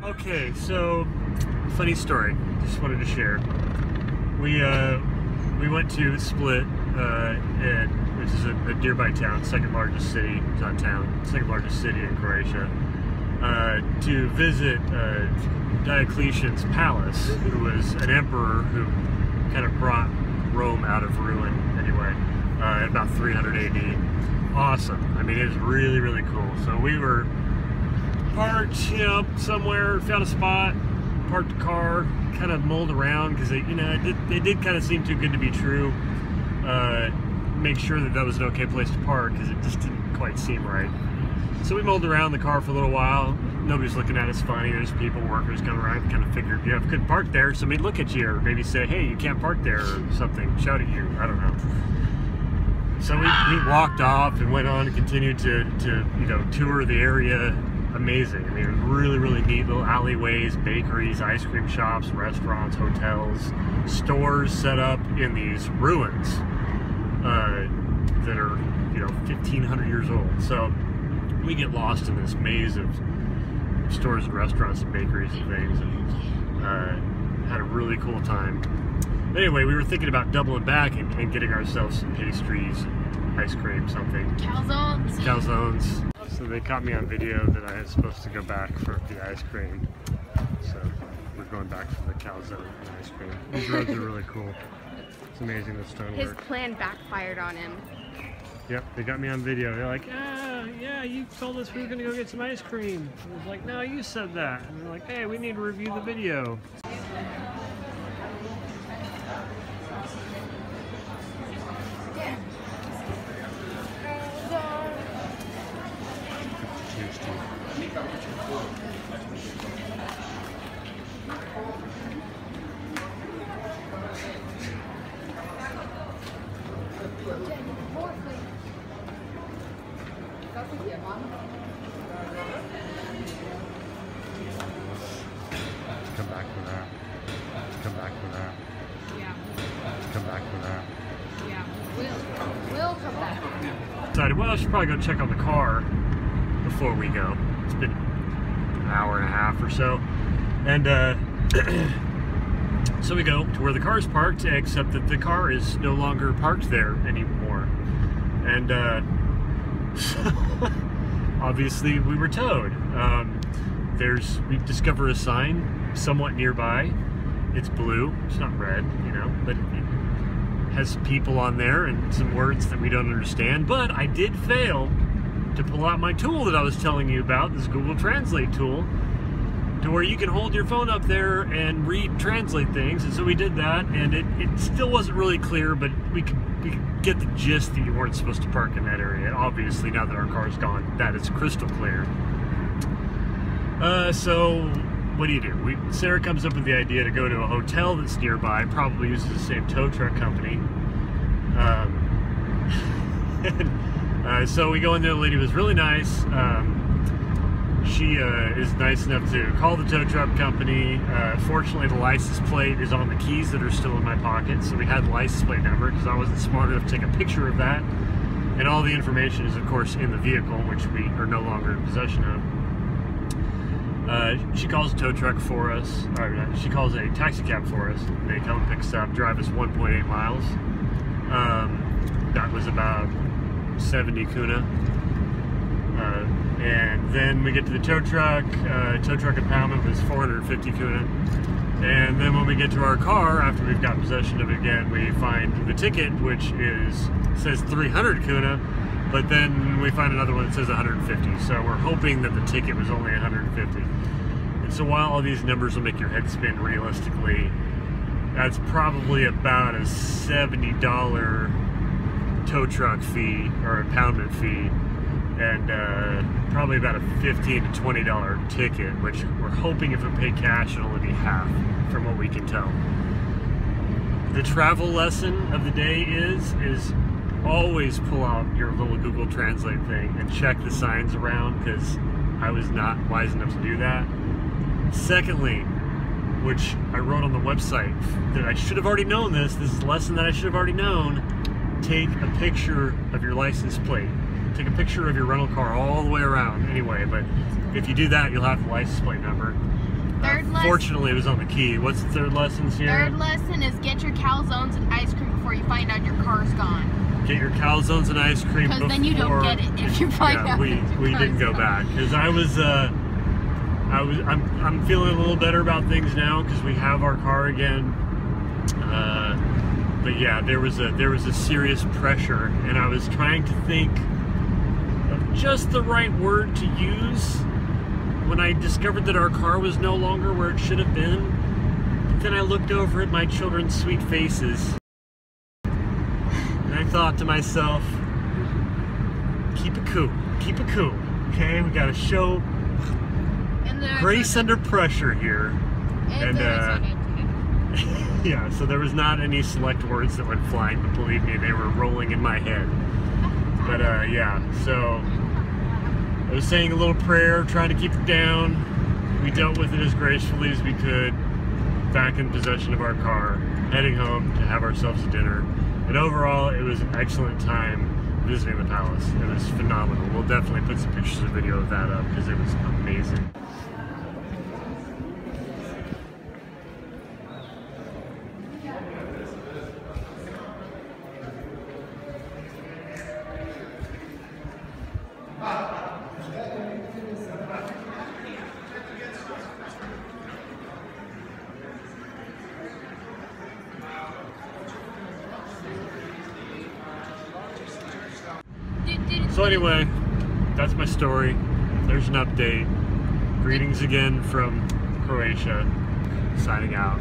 Okay, so funny story. Just wanted to share. We went to Split, which is a nearby town, second largest city in Croatia, to visit Diocletian's palace, who was an emperor who kind of brought Rome out of ruin anyway, at about 300 AD. Awesome. I mean, it was really, really cool. So we were parked, somewhere, found a spot, parked the car, kind of mulled around because it did kind of seem too good to be true. Make sure that was an okay place to park because it just didn't quite seem right. So we mulled around the car for a little while. Nobody's looking at us funny. There's people, workers coming around. Kind of figured, if we couldn't park there, somebody'd look at you or maybe say, "Hey, you can't park there," or something, shout at you. I don't know. So we walked off and went on and continued to tour the area. Amazing. I mean, it was really, really neat. Little alleyways, bakeries, ice cream shops, restaurants, hotels, stores set up in these ruins that are 1,500 years old. So we get lost in this maze of stores and restaurants and bakeries and things, and had a really cool time. Anyway, we were thinking about doubling back and getting ourselves some pastries, ice cream, something. Calzones. Calzones. So they caught me on video that I was supposed to go back for the ice cream. So we're going back for the calzone and ice cream. These roads are really cool. It's amazing the stonework. His plan backfired on him. Yep, they got me on video. They're like, yeah, you told us we were going to go get some ice cream. I was like, no, you said that. And they're like, hey, we need to review the video. Come back for that. Come back for that. Yeah. Come back for that. Yeah. We'll come back. Decided, well, I should probably go check on the car before we go. It's been an hour and a half or so. And so we go to where the car is parked, except that the car is no longer parked there anymore. And so obviously we were towed. We discover a sign somewhat nearby. It's blue, it's not red, but it has people on there and some words that we don't understand. But I did fail to pull out my tool that I was telling you about, this Google Translate tool, to where you can hold your phone up there and translate things. And so we did that, and it still wasn't really clear, but we could get the gist that you weren't supposed to park in that area. Obviously, now that our car's gone, that is crystal clear. So what do? Sarah comes up with the idea to go to a hotel that's nearby, probably uses the same tow truck company. So we go in there. The lady was really nice. She is nice enough to call the tow truck company. Fortunately, the license plate is on the keys that are still in my pocket, so we had the license plate number because I wasn't smart enough to take a picture of that. And all the information is, of course, in the vehicle, which we are no longer in possession of. She calls a tow truck for us, or she calls a taxi cab for us. They come and pick us up, drive us 1.8 miles. That was about 70 Kuna. And then we get to the tow truck. Tow truck impoundment was 450 Kuna. And then when we get to our car, after we've got possession of it again, we find the ticket, which says 300 Kuna. But then we find another one that says 150. So we're hoping that the ticket was only 150. And so while all these numbers will make your head spin, realistically, that's probably about a $70 tow truck fee or impoundment fee, and probably about a $15 to $20 ticket, which we're hoping if we pay cash it'll only be half from what we can tell. The travel lesson of the day is always pull out your little Google Translate thing and check the signs around, because I was not wise enough to do that. Secondly, which I wrote on the website, that I should have already known this is a lesson that I should have already known, take a picture of your license plate. Take a picture of your rental car all the way around anyway, but if you do that, you'll have the license plate number. Third lesson. Fortunately, it was on the key. What's the third lesson here? Third lesson is get your calzones and ice cream before you find out your car's gone. Get your calzones and ice cream before. Because then you don't get it if you find out. We didn't go back because I'm feeling a little better about things now because we have our car again. But yeah, there was a serious pressure, and I was trying to think of just the right word to use when I discovered that our car was no longer where it should have been. But then I looked over at my children's sweet faces, and I thought to myself, keep it cool, okay? We gotta show grace under pressure here. And yeah, so there was not any select words that went flying, but believe me, they were rolling in my head. But yeah, so I was saying a little prayer, trying to keep it down. We dealt with it as gracefully as we could, back in possession of our car, heading home to have ourselves a dinner. And overall, it was an excellent time visiting the palace. It was phenomenal. We'll definitely put some pictures and video of that up because it was amazing. So anyway, that's my story. There's an update. Greetings again from Croatia. Signing out.